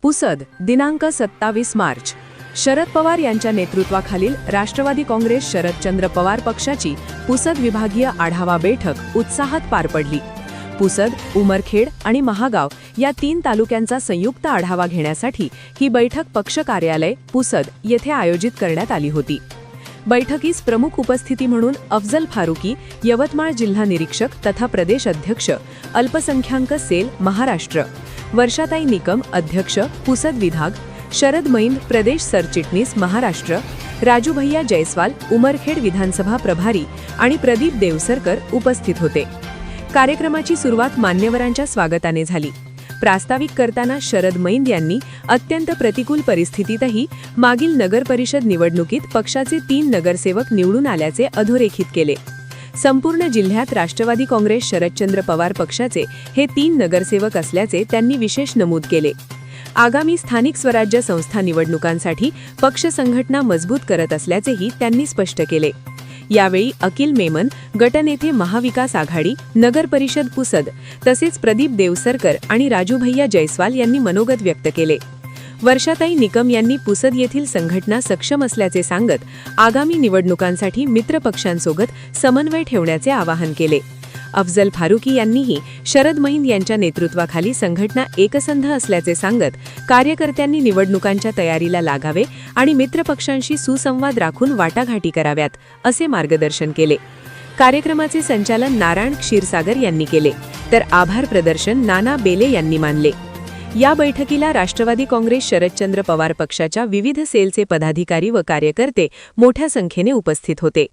पुसद दिनांक 27 मार्च. शरद पवार यांच्या नेतृत्वाखालील राष्ट्रवादी काँग्रेस शरदचंद्र पवार पक्षाची पुसद विभागीय आढावा बैठक उत्साहात पार पडली. पुसद, उमरखेड आणि महागाव या 3 तालुक्यांचा संयुक्त आढावा घेण्यासाठी ही बैठक पक्ष कार्यालय पुसद येथे आयोजित करण्यात आली होती. बैठकीस प्रमुख उपस्थिती म्हणून अफजल फारुकी, यवतमाळ जिल्हा निरीक्षक तथा प्रदेश अध्यक्ष अल्पसंख्याक सेल महाराष्ट्र, वर्षाताई निकम अध्यक्ष पुसद विभाग, शरद मैंद प्रदेश सरचिटणीस महाराष्ट्र, राजू भैया जयस्वाल उमरखेड विधानसभा प्रभारी आणि प्रदीप देवसरकर उपस्थित होते. कार्यक्रमाची सुरुवात मान्यवरांच्या स्वागताने झाली. प्रास्ताविक करताना शरद मैंद यांनी अत्यंत प्रतिकूल परिस्थितीतही मागील नगर परिषद निवडणुकीत पक्षाचे 3 नगरसेवक निवडून आल्याचे अधोरेखित केले. संपूर्ण जिल्ह्यात राष्ट्रवादी काँग्रेस शरदचंद्र पवार पक्षाचे हे 3 नगरसेवक असल्याचे त्यांनी विशेष नमूद केले. आगामी स्थानिक स्वराज्य संस्था निवडणुकांसाठी पक्ष संघटना मजबूत करत असल्याचेही त्यांनी स्पष्ट केले. यावेळी अकिल मेमन, गटनेते महाविकास आघाडी, नगर परिषद पुसद तसेच प्रदीप देवसरकर आणि राजू भैया जयस्वाल यांनी मनोगत व्यक्त केले. वर्षाताई निकम यांनी पुसद येथील संघटना सक्षम असल्याचे सांगत आगामी निवडणुकांसाठी मित्रपक्षांसोबत समन्वय ठेवण्याचे आवाहन केले. अफजल फारुकी यांनीही शरद मैंद यांच्या नेतृत्वाखाली संघटना एकसंध असल्याचे सांगत कार्यकर्त्यांनी निवडणुकांच्या तयारीला लागावे आणि मित्रपक्षांशी सुसंवाद राखून वाटाघाटी कराव्यात असे मार्गदर्शन केले. कार्यक्रमाचे संचालन नारायण क्षीरसागर यांनी केले, तर आभार प्रदर्शन नाना बेले यांनी मानले. या बैठकीला राष्ट्रवादी काँग्रेस शरदचंद्र पवार पक्षाच्या विविध सेलचे पदाधिकारी व कार्यकर्ते मोठ्या संख्येने उपस्थित होते.